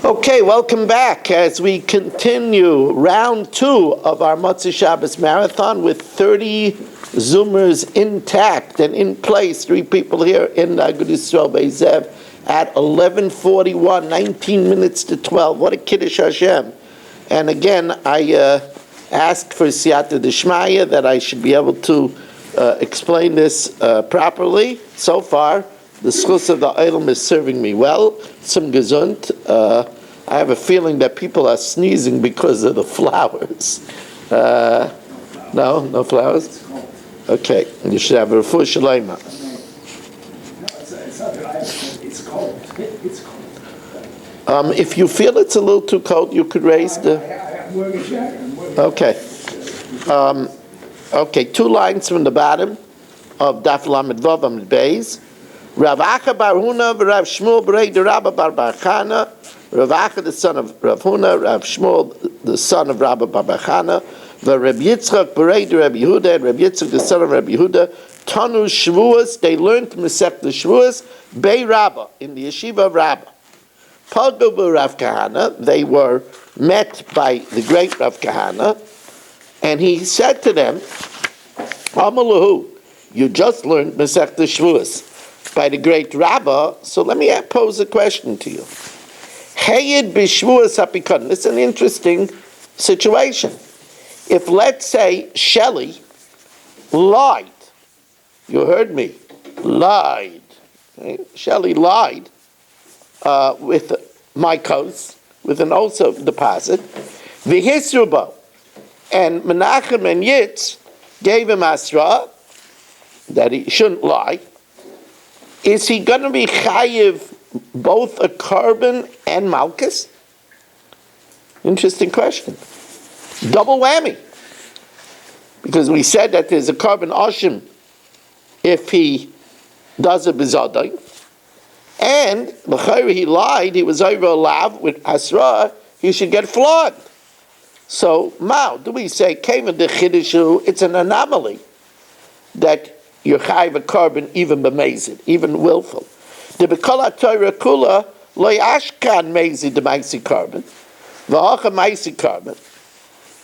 Okay, welcome back as we continue round 2 of our Motzei Shabbos marathon with 30 Zoomers intact and in place. 3 people here in Agud Yisrael Beizev at 11:41, 19 minutes to 12. What a Kiddush Hashem. And again, I asked for Siyata D'Shmaya that I should be able to explain this properly. So far, the schus of the Eilam is serving me well. Some gesund. I have a feeling that people are sneezing because of the flowers. No flowers? Okay, you should have a refuah shleima. It's cold. It's cold. If you feel it's a little too cold, you could raise the... I'm wearing a jacket. Okay. Okay, 2 lines from the bottom of Daf Lamed Vav Amud Beis. Rav Acha bar Huna v'Rav Shmuel b'rei de Rabba bar Barchana. Rav Acha the son of Rav Huna, Rav Shmuel the son of Rabba bar Barchana. V'Reb Yitzchak b'rei de Rabbi Yehuda, and Reb Yitzchak the son of Rabbi Yehuda. Tanu Shavuos, they learned Masech the Shavuos, Bei Rabba, in the yeshiva of Rabba. Pagu b'Rav Kahana, they were met by the great Rav Kahana, and he said to them, Amalahu, you just learned Masech the Shavuos by the great Rabbah, so let me pose a question to you. Hayid b'Shvuos hapikon. It's an interesting situation. If, let's say, Shelley lied, you heard me, lied. Okay? Shelley lied with Maikos, with an also deposit, v'hisrubo, and Menachem and Yitz gave him Asra, that he shouldn't lie. Is he going to be chayiv both a carbon and malchus? Interesting question. Double whammy. Because we said that there's a carbon oshim if he does a bizadai. And l'chayr he lied, he was over a lav with asra, he should get flogged. So, do we say, came in the chidushu, it's an anomaly that you're chayiv a carbon even b'mezid, even willful. The b'kol ha'torah kula lo yashkan mezid the ma'isi carbon, v'hacha ma'isi carbon.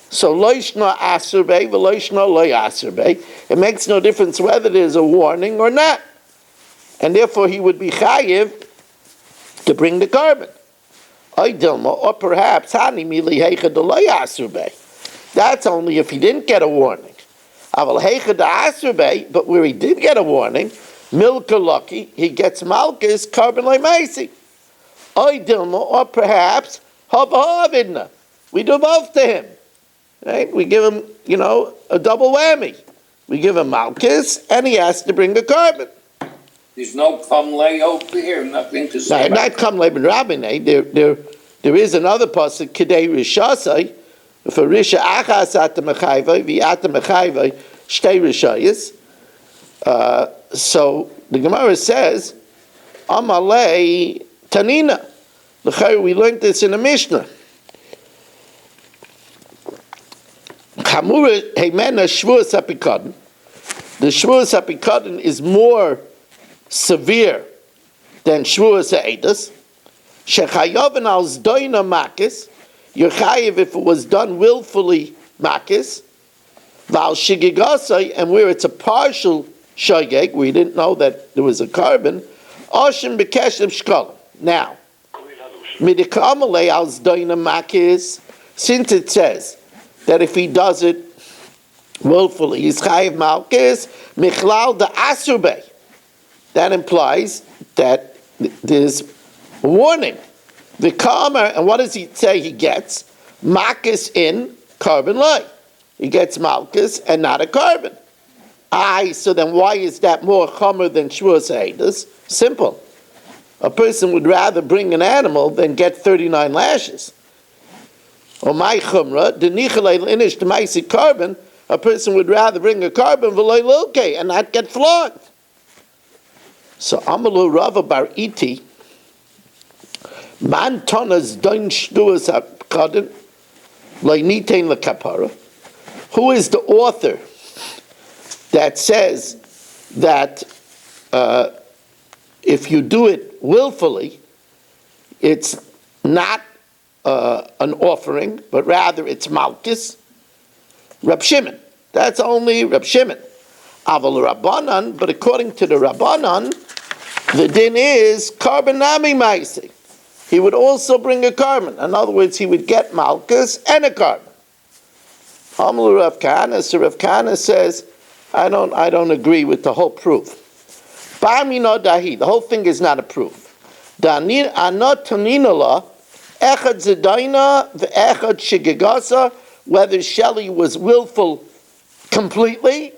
So lo yishna aser bey, v'lo yishna lo yaser bey. It makes no difference whether there's a warning or not, and therefore he would be chayiv to bring the carbon. Or perhaps hani mili heicha de lo yaser bey. That's only if he didn't get a warning. But where he did get a warning, milka lucky, he gets malchus carbon like maisi. Or perhaps havavidna. We do both to him. Right? We give him, a double whammy. We give him malchus, and he has to bring a carbon. There's no kamlei over here, nothing to say. Not kamlei ben rabbinay. There is another pasuk kedei rishasai. For Risha Achas at the Mechayvai, Vi'at the Mechayvai, Shtei Rishayas. So the Gemara says, Amalei Tanina. We learned this in the Mishnah. Chamura Heimena Shavuos HaPikadon. The Shavuos HaPikadon is more severe than Shavuos HaEdus. Shechayoven al Zdoina Makis. You're chayiv if it was done willfully, makis, val shigigasai, and where it's a partial shageg, we didn't know that there was a carbon, oshim bekeshem shkolim. Now, midikamalei al zdoina makis, since it says that if he does it willfully, he's chayiv malkis, michlal da asurbe. That implies that there's a warning. The karma, and what does he say he gets? Malchus in carbon light. He gets malchus and not a carbon. So then why is that more chomer than Shavuos HaEdus? Simple. A person would rather bring an animal than get 39 lashes. Or my chumrah, the nichalei inish the maisi carbon, a person would rather bring a carbon v'loy lilke and not get flogged. So Amalu Rava Bar Iti, Man tonas don shtuas hakadin loinitain lekapara. Who is the author that says that if you do it willfully, it's not an offering, but rather it's malchus. Reb Shimon. That's only Reb Shimon. Aval Rabbanan, but according to the Rabbanan, the din is carbon nami maisi. He would also bring a carbon. In other words, he would get malchus and a carbon. Hamlu Rav Kahana, so Rav Kahana says, I don't agree with the whole proof. Ba'amino dahi, the whole thing is not a proof. Da'anot taninala, echad zedaina, ve'echad shigigasa, whether Shelley was willful completely,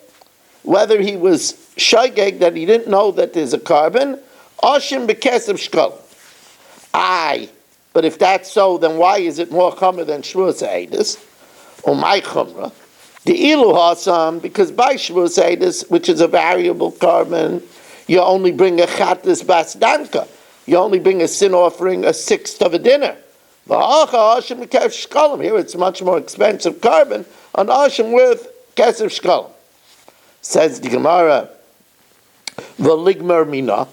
whether he was shaygeg that he didn't know that there's a carbon, oshim bekesav shkol. Aye, but if that's so, then why is it more chumrah than Shavuos Eidus? Or my chumrah? The ilu hasam, because by Shavuos Eidus, which is a variable carbon, you only bring a chatas bas danka. You only bring a sin offering, a sixth of a dinner. Here it's much more expensive carbon, an ashim worth kesef shkolim. Says the Gemara, v'ligmer mina.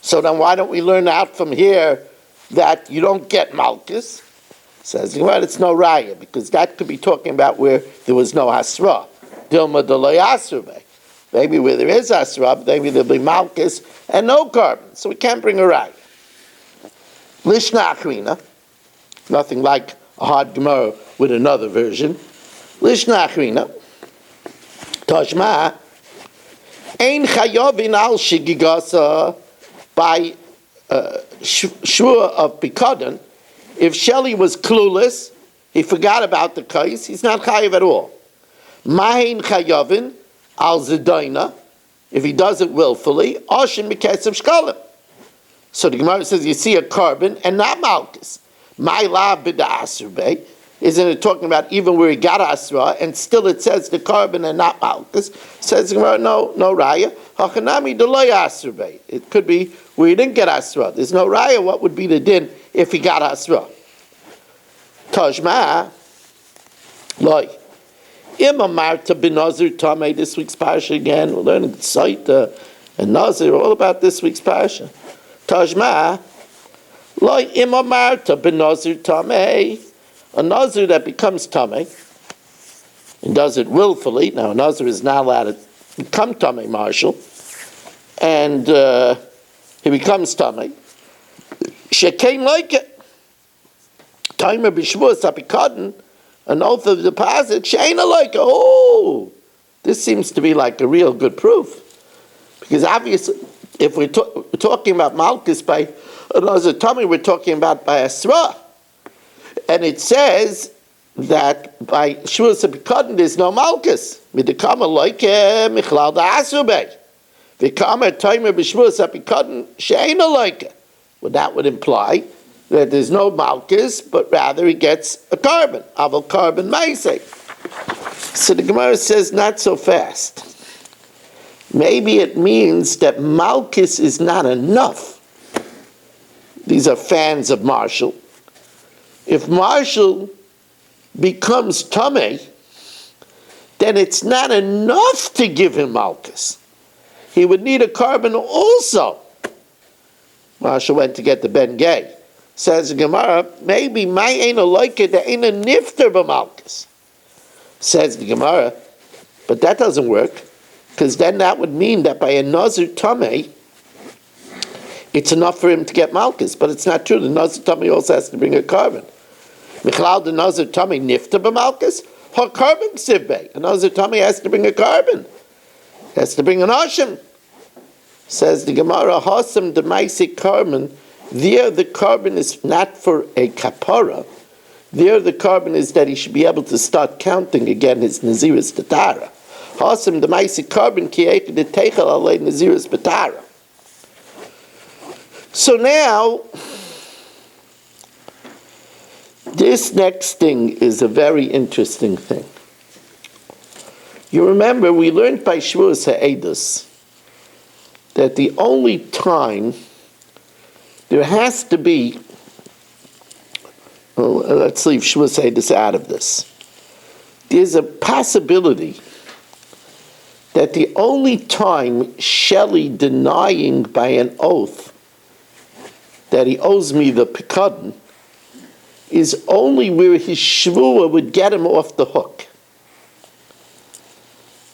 So then why don't we learn out from here that you don't get malchus? Says the Gemara, it's no raya, because that could be talking about where there was no hasra. Dilma deloy asrube. Maybe where there is asra, maybe there'll be malchus and no carbon. So we can't bring a raya. Lishna achrina. Nothing like a hard Gemara with another version. Lishna achrina. Tashma. Ein chayovin al shigigasa, by shua of Pikadon. If Shelley was clueless, he forgot about the kais, he's not chayiv at all. Mahin chayovin al zedaina, if he does it willfully, oshin miketzav shkalim. So the Gemara says you see a carbon and not malchus. My lav b'da asrbe. Isn't it talking about even where he got asra, and still it says the carbon and not malchus? Says the Gemara, no raya. Hachanami deloy asrbe. It could be where he didn't get asra. There's no raya. What would be the din if he got asra? Tajma, loy. Imamarta b'nazir tamei. This week's parsha again. We're learning Saita and Nazir, all about this week's parsha. Tajma, loy imamarta b'nazir tamei. A nazir that becomes tamei and does it willfully. Now, a nazir is not allowed to become tamei, marshal, and he becomes tamei. Shekain like it. Timer b'shvuas apikadon, an oath of deposit. Sheina like it. Oh, this seems to be like a real good proof, because obviously, if we're talking about malchus by a nazir tamei, we're talking about by asra. And it says that by Shavuos Daf there's no malchus. Midikama like michlal da'asubei. Vikama timer b'Shavuos Daf she'ena like. Well, that would imply that there's no malchus, but rather he gets a carbon. Aval carbon maisei. So the Gemara says not so fast. Maybe it means that malchus is not enough. These are fans of Marshall. If Marshall becomes tamei, then it's not enough to give him malchus. He would need a carbon also. Marshall went to get the Ben Gay. Says the Gemara, maybe my ain't a like it, there ain't a nifter b'malchus. Says the Gemara, but that doesn't work, because then that would mean that by a nazir tamei, it's enough for him to get malchus, but it's not true. The nazir tamei also has to bring a carbon. Michlal the nazir tamei nifta b'malchus, ha carbon sivbei. A nazir tamei has to bring a carbon. Has to bring an ashim. Says the Gemara, hasam demaisik carbon. There the carbon is not for a kapara. There the carbon is that he should be able to start counting again his naziris tatara. Hasam demaisik carbon ki eik de teichel alei naziris batara. So now, this next thing is a very interesting thing. You remember, we learned by Shavuos Ha'edus that the only time there has to be, well, let's leave Shavuos Ha'edus out of this. There's a possibility that the only time Shelley denying by an oath that he owes me the pikadon is only where his shvuah would get him off the hook.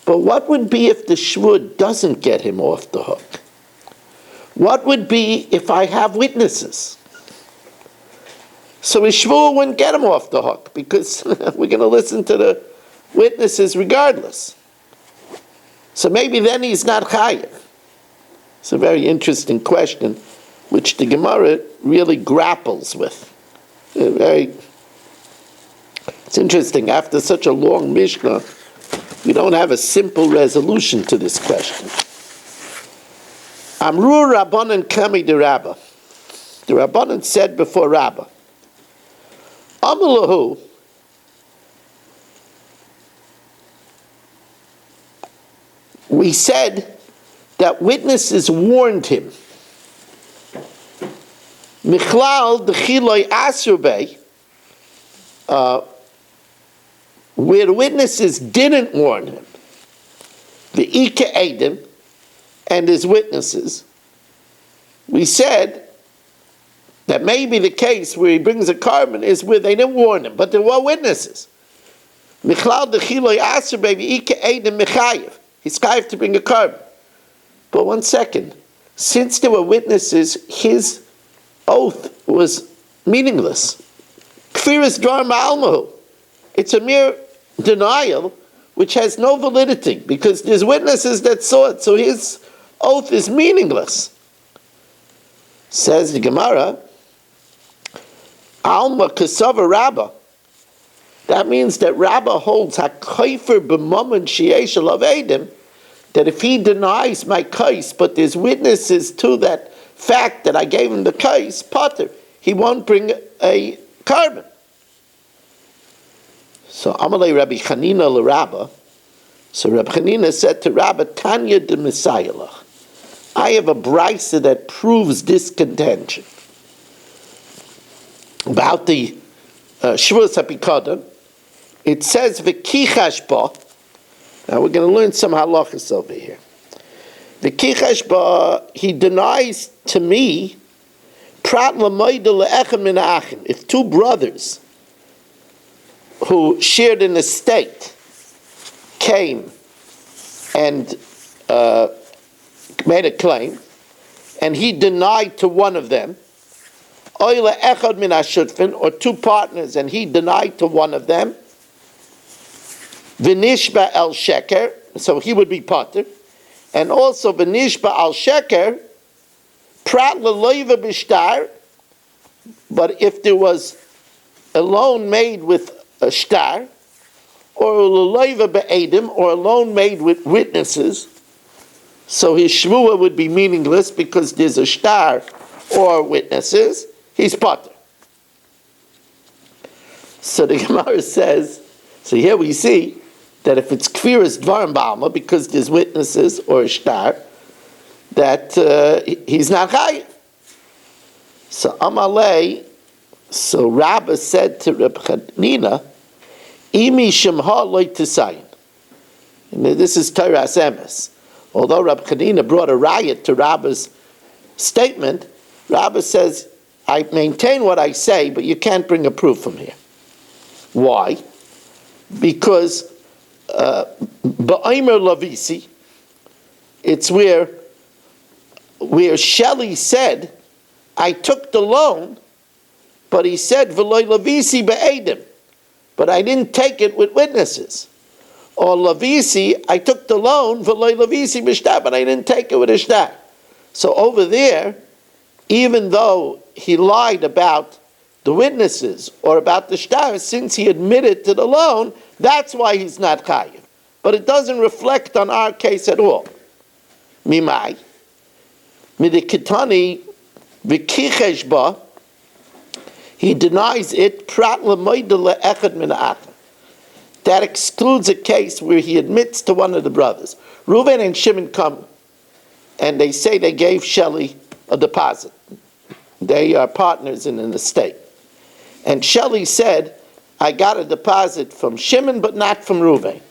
But what would be if the shvuah doesn't get him off the hook? What would be if I have witnesses? So his shvuah wouldn't get him off the hook because we're going to listen to the witnesses regardless. So maybe then he's not chayiv. It's a very interesting question, which the Gemara really grapples with. It's interesting. After such a long Mishnah, we don't have a simple resolution to this question. Amru Rabbanan Kami de Rabba. The Rabbanan said before Rabba, Amalahu, we said that witnesses warned him. Michlal d'chiloi asurbe, where the witnesses didn't warn him, the Ika Adam and his witnesses, we said that maybe the case where he brings a carbon is where they didn't warn him, but there were witnesses. Michlal d'chiloi asurbe, the Ika Adam mechayev. He's chayev to bring a carbon. But 1 second, since there were witnesses, his oath was meaningless. Kfiras dvar ma'almahu. It's a mere denial which has no validity because there's witnesses that saw it, so his oath is meaningless. Says the Gemara, Alma kasava Rabba. That means that Rabba holds hakoifer b'mammon sheyesh alav edim, that if he denies my case, but there's witnesses to that fact that I gave him the case, potter, he won't bring a carbon. So Amalei Rabbi Chanina l'Rabba. So Rabbi Chanina said to Rabba, Tanya de Messiah, I have a brisa that proves this contention about the Shavuos HaPikadon. It says v'kichash ba. Now we're going to learn some halachas over here. V'kichash ba, he denies to me prat l'moida le'echem min ha'achim. If two brothers who shared an estate came and made a claim, and he denied to one of them, oile echad min ha'shutfin, or two partners, and he denied to one of them, v'nishba el sheker, so he would be potter, and also v'nishba al sheker, prat l'loiva b'shtar, but if there was a loan made with a shtar, or l'loiva be'edim, or a loan made with witnesses, so his shvuah would be meaningless because there's a shtar or witnesses, he's potter. So the Gemara says, so here we see that if it's kfiras dvarim b'alma, because there's witnesses or a shtar, that he's not chayiv. So Amalei, so Rabba said to Reb Chanina, Imi shemha loy tisayin. And this is Torah's emes. Although Reb Chanina brought a riot to Rabba's statement, Rabba says, I maintain what I say, but you can't bring a proof from here. Why? Because Ba'aymer Lavisi, it's where Shelley said, I took the loan, but he said, V'loy Lavisi be'edim, but I didn't take it with witnesses. Or Lavisi, I took the loan, V'loy Lavisi b'shtar, but I didn't take it with a shtar. So over there, even though he lied about the witnesses or about the shtar, since he admitted to the loan, that's why he's not chayiv. But it doesn't reflect on our case at all. Mimai, midikitani v'kichesh ba, he denies it, prat l'moida le'echad min ha'achim. That excludes a case where he admits to one of the brothers. Reuven and Shimon come, and they say they gave Shelley a deposit. They are partners in an estate. And Shelley said, I got a deposit from Shimon, but not from Reuven.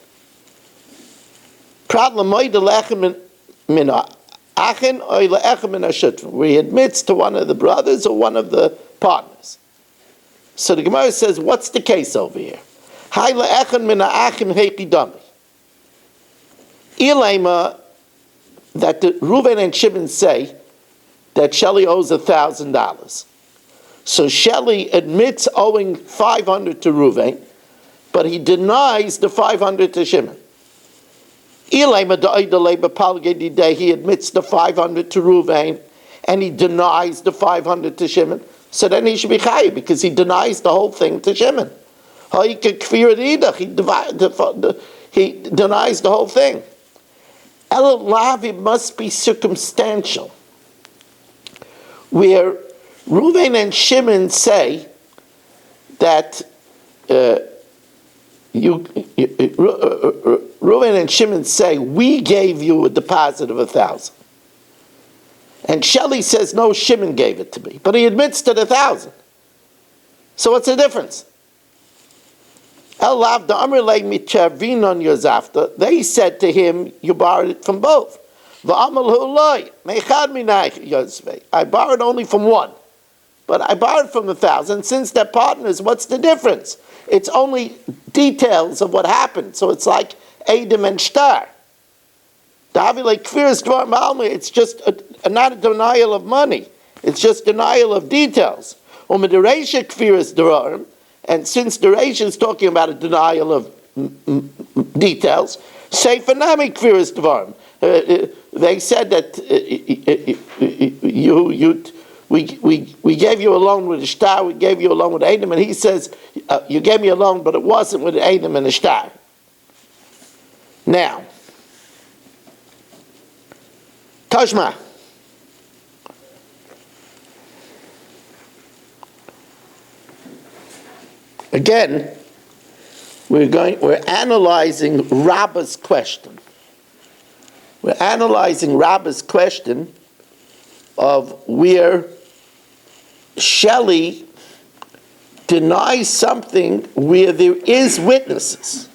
Where he admits to one of the brothers or one of the partners. So the Gemara says, what's the case over here? Hai le'echan min ha'achim heichi dami. Ilema, that the Reuven and Shimon say that Shelley owes $1,000. So Shelley admits owing 500 to Reuven, but he denies the 500 to Shimon. He admits the 500 to Reuven, and he denies the 500 to Shimon. So then he should be chayiv because he denies the whole thing to Shimon. He denies the whole thing. It must be circumstantial, where Reuven and Shimon say that Reuven and Shimon say, we gave you a deposit of 1,000. And Shelley says, no, Shimon gave it to me. But he admits to the 1,000. So what's the difference? They said to him, you borrowed it from both. I borrowed only from one. But I borrowed from 1,000. Since they're partners, what's the difference? It's only details of what happened. So it's like Adam and Shtar. It's just not a denial of money. It's just denial of details. And since the Reisha is talking about a denial of details, Seifanami Kfiris Dvarim. They said that we gave you a loan with a shtar, we gave you a loan with Adam, and he says, you gave me a loan, but it wasn't with Adam and a shtar. Now, Tashma. Again, we're analyzing Rabba's question. We're analyzing Rabba's question of where Shelley denies something where there is witnesses.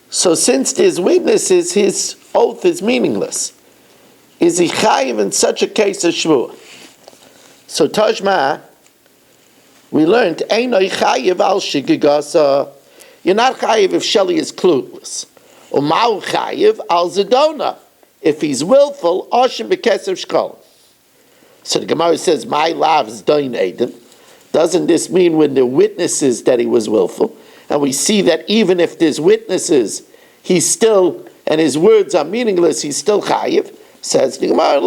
So since there's witnesses, his oath is meaningless. Is he chayiv in such a case as Shavuos? So Tashma, we learned, Einoi chayiv al shigigasa. You're not chayiv if Shelley is clueless. Or ma'u chayiv al zedona. If he's willful, oshim b'kesev shkol. So the Gemara says, my lav is doin Adam. Doesn't this mean when there are witnesses that he was willful? And we see that even if there's witnesses, he's still, and his words are meaningless, he's still chayiv. Says the Gemara,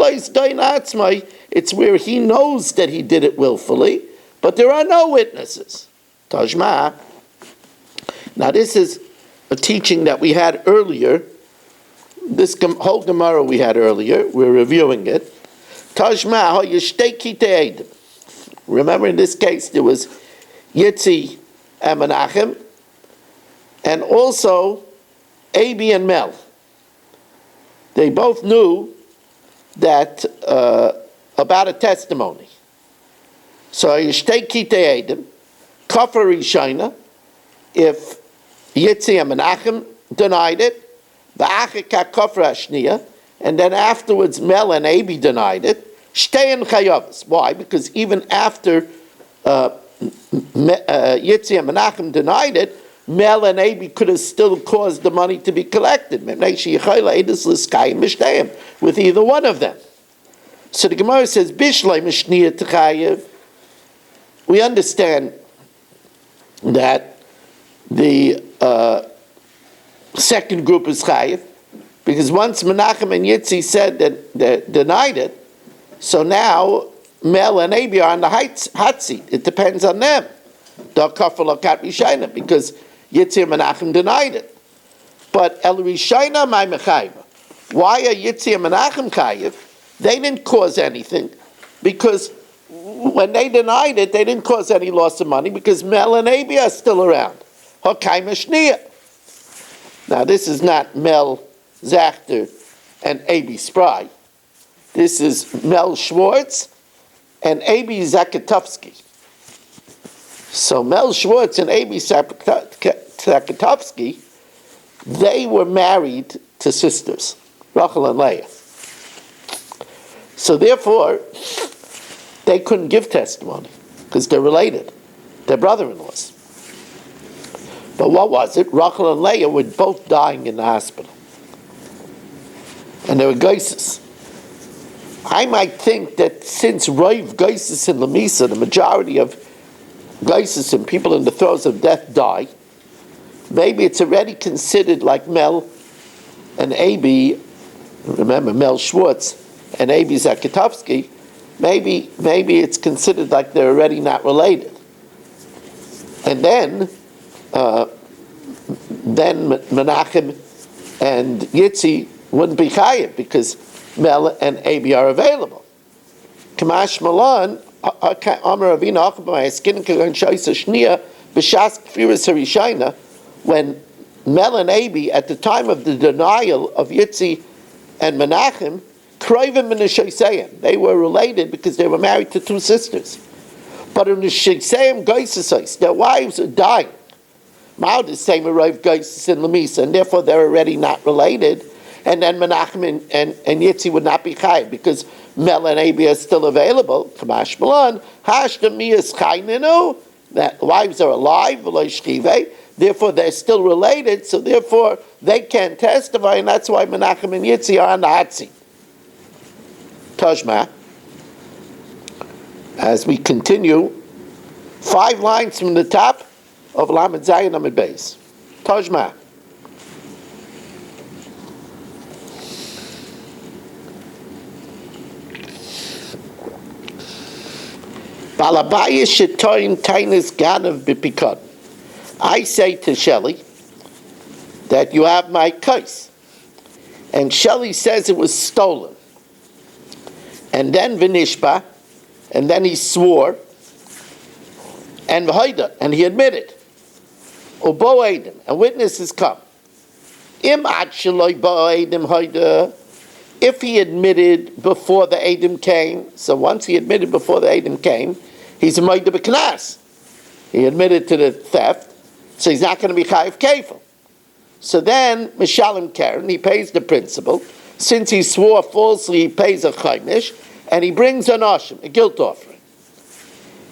it's where he knows that he did it willfully, but there are no witnesses. Tashma. Now this is a teaching that we had earlier. This whole Gemara we had earlier, we're reviewing it. Tashma, remember in this case there was Yitzi and Menachem, and also Abi and Mel. They both knew that about a testimony. So Yishtei Kitei Edom, Kafar Rishayna, if Yitzi and Menachem denied it, V'achika Kafar Ashniya, and then afterwards Mel and Abi denied it, Shtei and Chayavas. Why? Because even after Yitzi and Menachem denied it, Mel and Abi could have still caused the money to be collected with either one of them. So the Gemara says, Bishlei Mishniya T'chayev. We understand that the second group is chayev, because once Menachem and Yitzi said that they denied it, so now Mel and Abi are on the hot seat. It depends on them. Because Yitzi and Menachem denied it. But El Rishayna my Mechayva. Why are Yitzi and Menachem chayev? They didn't cause anything, because when they denied it, they didn't cause any loss of money, because Mel and Abi are still around. Hakayma Shniya. Now this is not Mel Zachter and Abi Spry. This is Mel Schwartz and Abi Zakatovsky. So Mel Schwartz and Abi Zakatovsky, they were married to sisters, Rachel and Leah. So therefore, they couldn't give testimony because they're related. their brother-in-laws. But what was it? Rachel and Leah were both dying in the hospital. And they were geises. I might think that since Rav geises in Lamisa, the majority of geises and people in the throes of death die, maybe it's already considered like Mel and Abi, remember Mel Schwartz and Abi Zakatowski, maybe it's considered like they're already not related. And then Menachem and Yitzi wouldn't be chayiv because Mel and Abi are available. Kamash Malan, Amar Avina Achabamai Skin Kagan Shaisa Shnia B'Shas Kfiris Harishayna, when Mel and Abi, at the time of the denial of Yitzi and Menachem, Kroivim and Shayseim, they were related because they were married to two sisters. But in the Shayseim Geisesais, their wives are dying. Mao the same arrived Geises in Lamisa, and therefore they're already not related. And then Menachem and Yitzi would not be chayiv because Mel and Abi are still available. Kamash Malan, Hashdamiyas Chayninu, that wives are alive, therefore they're still related, so therefore they can testify, and that's why Menachem and Yitzi are on the hot seat. Tajma, as we continue, 5 lines from the top of Lamed Zayin Amid Beis. Tajma. Balabaya shetoim tainis ganav b'pikad. I say to Shelley that you have my kais. And Shelley says it was stolen. And then Vinishba, and then he swore, and V'hoida, and he admitted. Ubo Eidim, and witnesses come. Im ad shaloi bo Eidim hoida, if he admitted before the Eidim came, so once he admitted before the Eidim came, he's a Moida B'Knas. He admitted to the theft, so he's not going to be Chayiv Kefil. So then, Mishalim Karen, he pays the principal. Since he swore falsely, he pays a Chaynish, and he brings an Ashim, a guilt offering.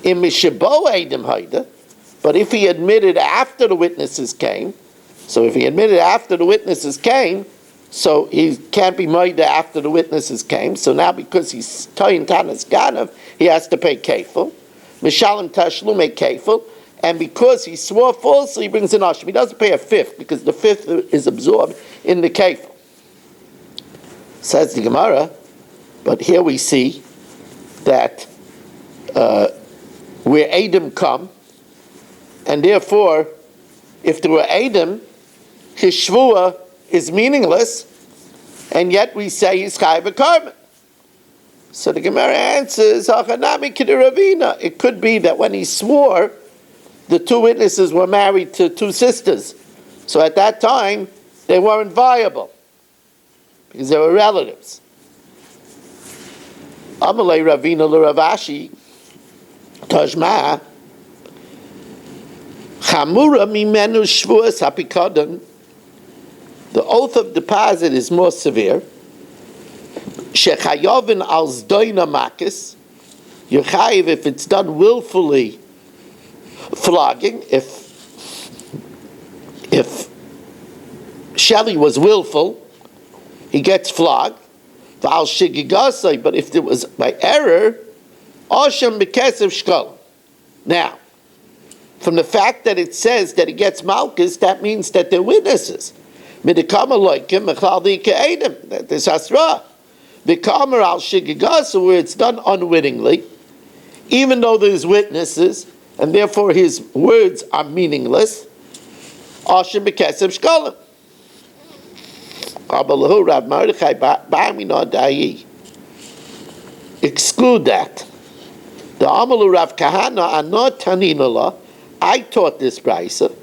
In Mishabo Eidim Haida, but if he admitted after the witnesses came, so if he admitted after the witnesses came, so he can't be Moida after the witnesses came, so now because he's Toyin Tanas Ganav, he has to pay Kefil. Mishalim Tashlume Kefil, and because he swore falsely, he brings an Ashim. He doesn't pay a fifth, because the fifth is absorbed in the Kefil. Says the Gemara, but here we see that where Adam come, and therefore, if there were Adam, his shvua is meaningless, and yet we say he's chayiv b'karban. So the Gemara answers, "Achanami k'deravina." It could be that when he swore, the two witnesses were married to two sisters, so at that time they weren't viable because they were relatives. Amalei Ravina l'Ravashi, Tajma, Chamura mimenu shvuas hapikadon. The oath of deposit is more severe. Shechayovin al zdoina makis. You're chayiv if it's done willfully. Flogging. If Shelley was willful, he gets flogged. V'al shigigasai. But if it was by error, Oshem b'kesev shkol. Now, from the fact that it says that he gets malchus, that means that they're witnesses. Midikama loikim mechaldi ke'edim. There's hasra. V'kamer al shigigasa, where it's done unwittingly, even though there's witnesses, and therefore his words are meaningless. Oshem b'kesev shkolim. Abalahu Rav Mordechai ba'amina da'i. Exclude that. The Amalu Rav Kahana anot taninala. I taught this brayso.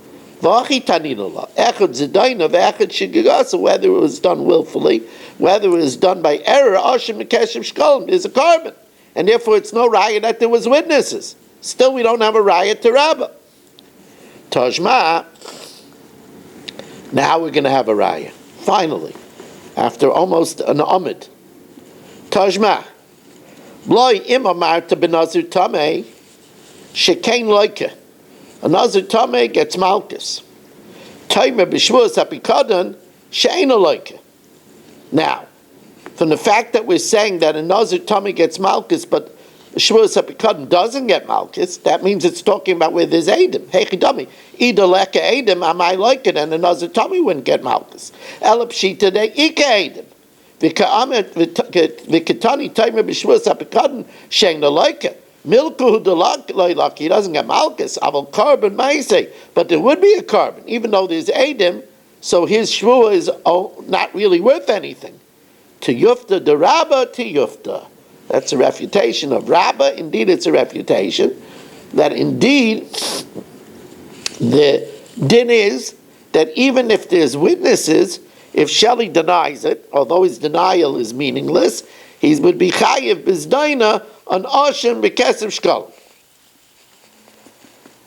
V'achi taninala. Echad zedayna v'echad shigigasa. Whether it was done willfully, whether it was done by error, Oshem b'kesev shkolim is a carbon, and therefore it's no raya that there was witnesses. Still, we don't have a raya to Rabbah. Tajma. Now we're going to have a raya. Finally, after almost an amid. Tajma. Bloi imamar to benazir tamei, shekain loike. A Nazir Tameh gets Malkus. Taimer b'Shavuos HaPikadon she'ein aloike. Now, from the fact that we're saying that a Nazir Tameh gets Malkus, but Shavuos HaPikadon doesn't get Malkus, that means it's talking about where there's Edom. Hechidami. Either leka Edom, I might like it, and a Nazir Tameh wouldn't get Malkus. Elab Shita de Ika Edom. V'katani Taimer b'Shavuos HaPikadon she'ein aloike. Milkuhu delak, he doesn't get Malkus. Aval carbon maisei, but there would be a carbon, even though there's Edom, so his Shvuah is not really worth anything. To Yufta de Rabba to Yufta. That's a refutation of Rabba. Indeed, it's a refutation that indeed the din is that even if there's witnesses, if Shelley denies it, although his denial is meaningless, he would be chayiv bizdaina on Oshem b'kesev shkolim.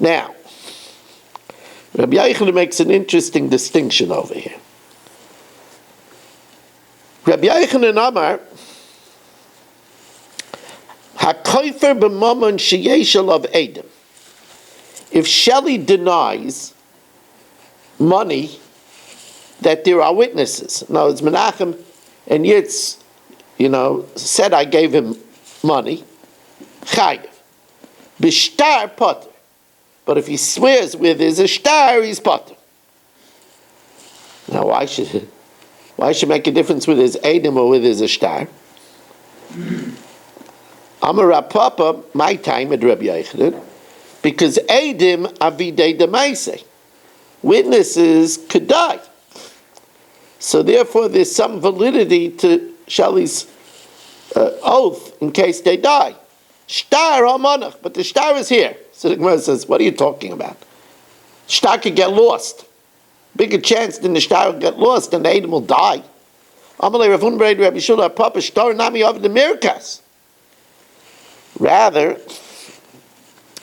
Now, Rabbi Yochanan makes an interesting distinction over here. Rabbi Yochanan Amar, HaKoifer b'mamon sheyeshel of Edom. If Shelley denies money, that there are witnesses. Now it's Menachem and Yitz, said I gave him money. Chayiv. B'shtar potter. But if he swears with his shtar, he's potter. Now why should make a difference with his Edom or with his shtar? Amar Papa, my time at Rabbi Yochanan, because Edom avidei demaisei. Witnesses could die. So therefore there's some validity to Shelley's oath in case they die. Shtar hamonach, but the shtar is here. So the Gemara says, what are you talking about? Shtar could get lost. Bigger chance than the shtar will get lost and the Edom will die. Amalei Rav Huna Rabbi Yeshua Papa shtar nami of the mirkas. Rather,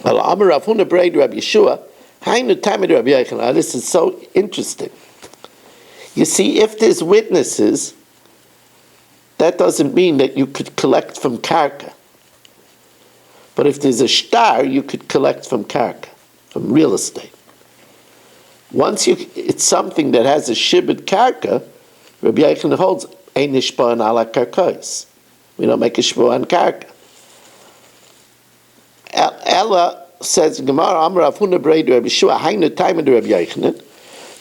Amar Rav Huna Rabbi Yeshua, Hainu Tamid Rabbi Yochanan. This is so interesting. You see, if there's witnesses, that doesn't mean that you could collect from karka. But if there's a shtar, you could collect from karka, from real estate. Once it's something that has a shibud karka, Rabbi Yochanan holds, ein nishpa'an ala karkos. We don't make a shvuah on karka. Ella says, Gemara, Amar Rav Huna Rabbi Yeshua, Hainu Taimid Rabbi Yochanan,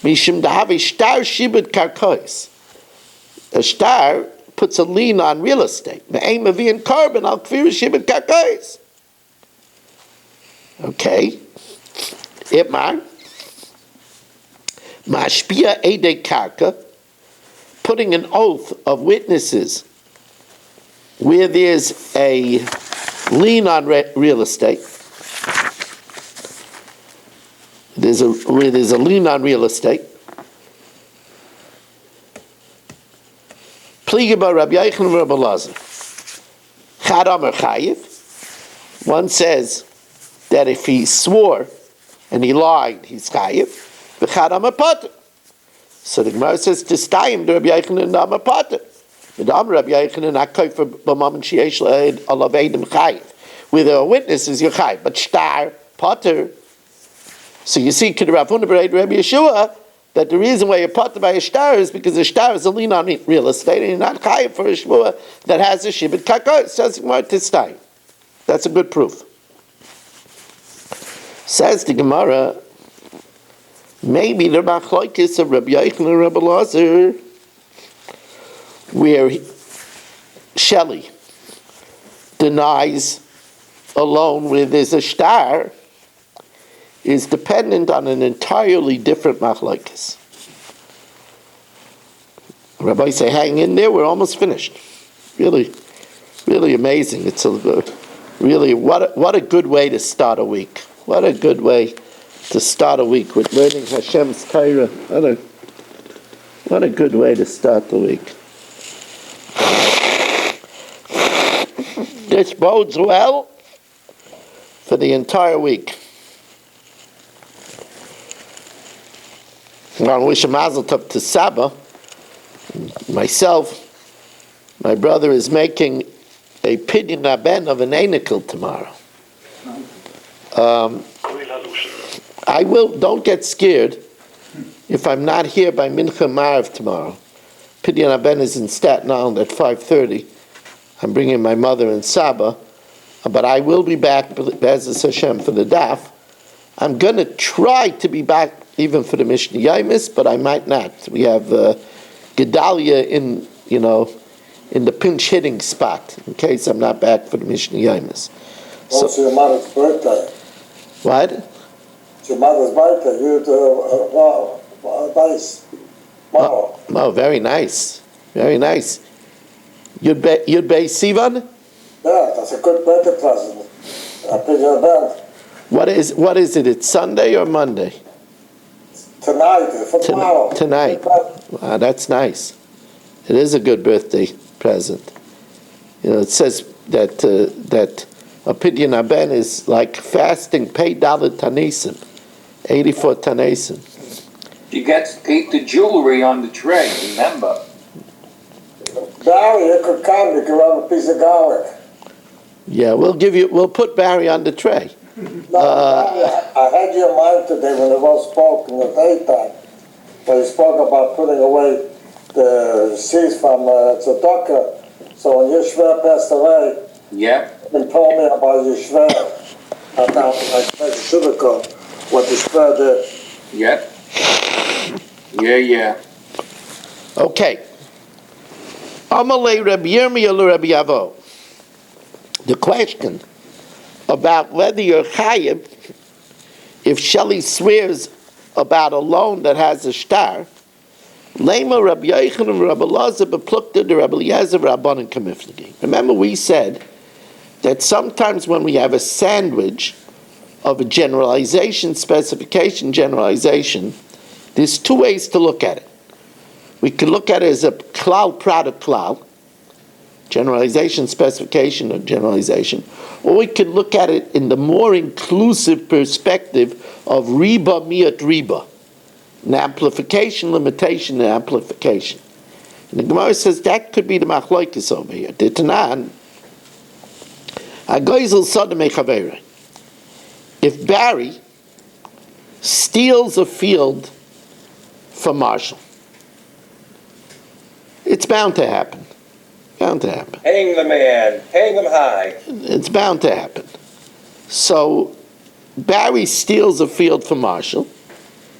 Mishim dahavi shtar shibud karkos. A shtar puts a lien on real estate. Me'ein mavi'in carbon al kfir shibud karkos. Okay. Itmar. Mashpia ede karka. Putting an oath of witnesses where there's a lien on real estate. Where there's a lien on real estate. Pliga Rabbi Yochanan Rabbi Elazar. Chad Amar Chayiv. One says that if he swore and he lied, he's Chayiv. V'chad Amar Pater. So the Gemara says to Stayim Rabbi Yochanan Amar Pater. V'dam Rabbi Yochanan HaKofer b'mamon sheyesh alav Edom Chayiv. Where there are witnesses, you're Chayiv. But Shtar Pater. So you see, could Rav Huna Rabbi Yeshua, that the reason why you're potter by a shtar is because a shtar is a lien on real estate, and you're not chayiv for a shvuah that has a shibud karkos. Says Gemara Tistayim. That's a good proof. Says the Gemara, maybe the machlokes of Rabbi Yochanan and Rabbi Elazar, where Shelley denies alone where there's a shtar, is dependent on an entirely different machlokes. Rabbi say, hang in there, we're almost finished. Really, really amazing. It's really, what a good way to start a week. What a good way to start a week with learning Hashem's Torah. What a good way to start the week. This bodes well for the entire week. I wish a mazel tov to Saba. Myself, my brother is making a pidyon haben of an einikel tomorrow. I will, don't get scared if I'm not here by Mincha Maariv tomorrow. Pidyon Aben is in Staten Island at 5:30. I'm bringing my mother and Saba, but I will be back, Be'ezus Hashem, for the Daf. I'm going to try to be back even for the Mishnah Yaimis, but I might not. We have Gedalia in the pinch hitting spot in case I'm not back for the Mishnah Yaimis. Also, your mother's birthday. What? It's your mother's birthday. You nice. Wow. Oh, very nice. Very nice. You'd be Sivan? Yeah, that's a good birthday present. I pick your band. What is it? It's Sunday or Monday? Tonight, for tomorrow. Tonight. Wow, that's nice. It is a good birthday present. It says that a Pidyon Aben is like fasting Pei Dalet Tanisim, 84 Tanisim. You get to keep the jewelry on the tray, remember? Barry, you could come. You could have a piece of garlic. Yeah, we'll put Barry on the tray. No, I had your mind today when it was spoke in the daytime. When you spoke about putting away the seeds from tzedakah. So when Yeshua passed away, Yeah. he told me about Yeshua. About like Sugarcoat, what Yeshua did. Yep. Yeah. Okay. Amalei Rabbi Yirmiyah Rabbi Yavo. The question about whether you're chayiv if Shelley swears about a loan that has a star. Lema Rabbi Yochanan Rabbi Elazar beplukta the Rabbi Eliezer Rabbanan kamiflagi. Remember, we said that sometimes when we have a sandwich of a generalization, specification, generalization, there's two ways to look at it. We can look at it as a klal product klal, generalization, specification, or generalization, or we can look at it in the more inclusive perspective of riba miat riba, an amplification, limitation, and amplification. And the Gemara says that could be the machlokes over here. The Tanan, Agoizel Sodom Echavera. If Barry steals a field from Marshall, it's bound to happen. Bound to happen. Hang the man. Hang him high. It's bound to happen. So Barry steals a field from Marshall.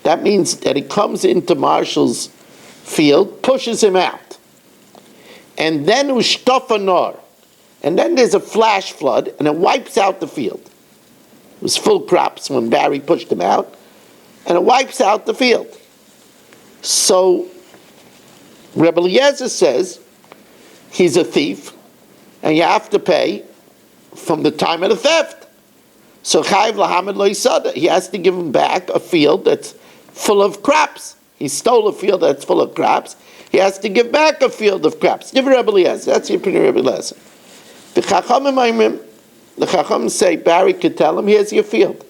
That means that he comes into Marshall's field, pushes him out. And then Ushtofanor. And then there's a flash flood, and it wipes out the field. It was full crops when Barry pushed him out, and it wipes out the field. So Rebbe Eliezer says he's a thief, and you have to pay from the time of the theft. So Chayiv Lahamed Lo Yisada, he has to give him back a field that's full of crops. He stole a field that's full of crops. He has to give back a field of crops. Different Rebbe Eliezer. That's your opinion, Rebbe Eliezer. The Chachamim say Barry could tell him, here's your field.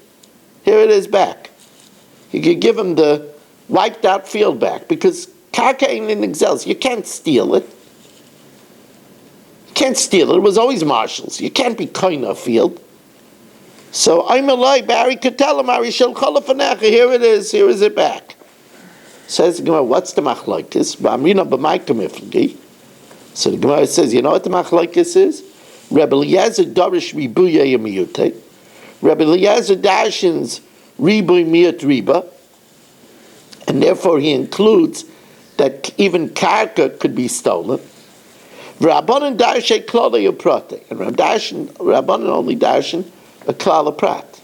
Here it is back. He could give him the wiped out field back, because Karka ain't in Exels. You can't steal it. You can't steal it. It was always Marshall's. You can't be koina a field. So I'm alive. Barry could tell him, here it is. Here is it back. Says the Gemara, what's the machlokes? So the Gemara says, you know what the machlokes is? Rebbe Eliezer darish ribuya yamiyute. Rebbe Eliezer dashins ribuy miyut riba, and therefore he includes that even karka could be stolen. Rabbanan darshay klala yoprate, and Rabbanan only darshin a klala prat.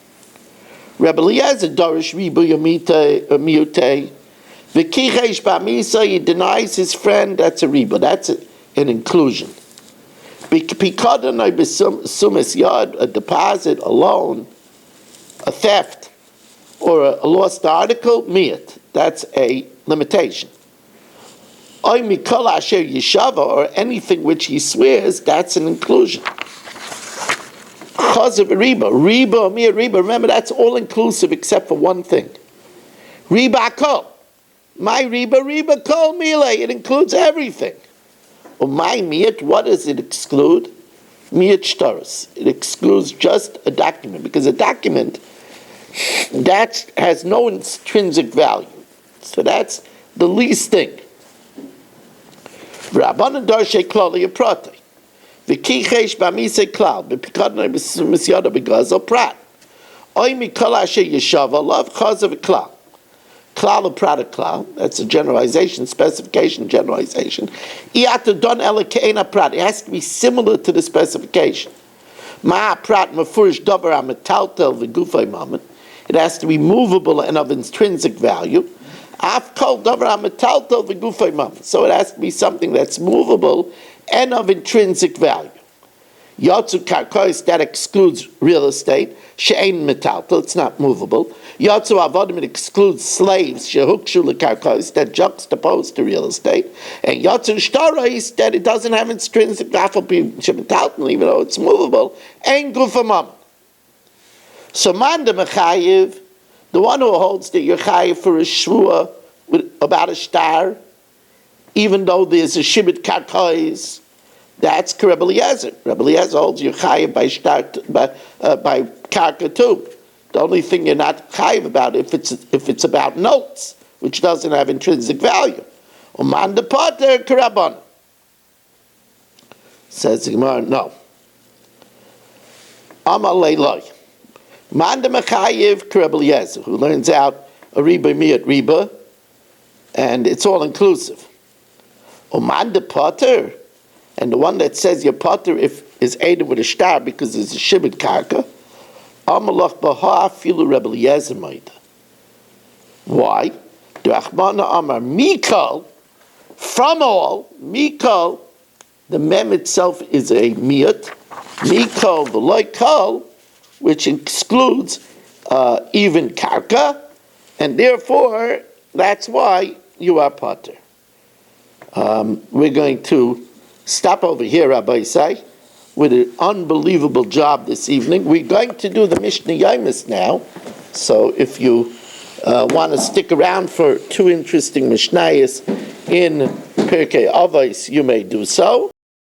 Rebbe Eliezer darish ribuya miyute. V'kichesh ba'misa, he denies his friend. That's a riba. That's an inclusion. Sumis yard, a deposit, a loan, a theft, or a lost article, miyat. That's a limitation. Oy mikol asher yishava, or anything which he swears, that's an inclusion. Chaz of riba, miyat riba. Remember, that's all inclusive except for one thing. Riba kol. My riba kol mile. It includes everything. My miyat, what does it exclude? Miyat shtaros. It excludes just a document, because a document That has no intrinsic value. So that's the least thing. Rabbanan darshe klali aprate. V'ki chesh b'mise klal b'pikadna b'misyada b'gazel prat. Oy mikol asher yeshava love chaz of a klal. Klal aprate klal. That's a generalization, specification, generalization. Iyata don ela ke'ena prat. It has to be similar to the specification. Ma prat mefurish davar ametaltel v'gufay mammon. It has to be movable and of intrinsic value. Af kol davar ametaltel v'gufay mammon. So it has to be something that's movable and of intrinsic value. Yotzu karkois, that excludes real estate. She'ein metaltel, it's not movable. Yotzu avodim, it excludes slaves. Shehukshu lekarkois, that juxtaposed to real estate. And yotzu shtarais, that it doesn't have intrinsic value, shemetaltel, even though it's movable. And gufamam. So man de mechayiv, the one who holds that you're chayiv for a shvua about a star, even though there's a shibit karkois, that's Rebbe Eliezer. Rebbe Eliezer holds you chayiv by karka too. The only thing you're not chayiv about if it's about notes, which doesn't have intrinsic value. Uman de pater karabon. Says the Gemara, no. Amal leiloi. Man de mechayiv Rebbe Eliezer, who learns out a riba miyat riba, and it's all inclusive. Uman de pater. And the one that says your potter if is aided with a star because it's a shibit karka, amalach baha filu Rebbe Eliezer maida. Why? D'achmana amar mikal, from all mikal, the mem itself is a miyat, mikal v'loy kal, which excludes even karka, and therefore that's why you are potter. We're going to stop over here, Rabbi Isai, with an unbelievable job this evening. We're going to do the Mishnah Yomis now, so if you want to stick around for two interesting Mishnayos in Pirkei Avos, you may do so.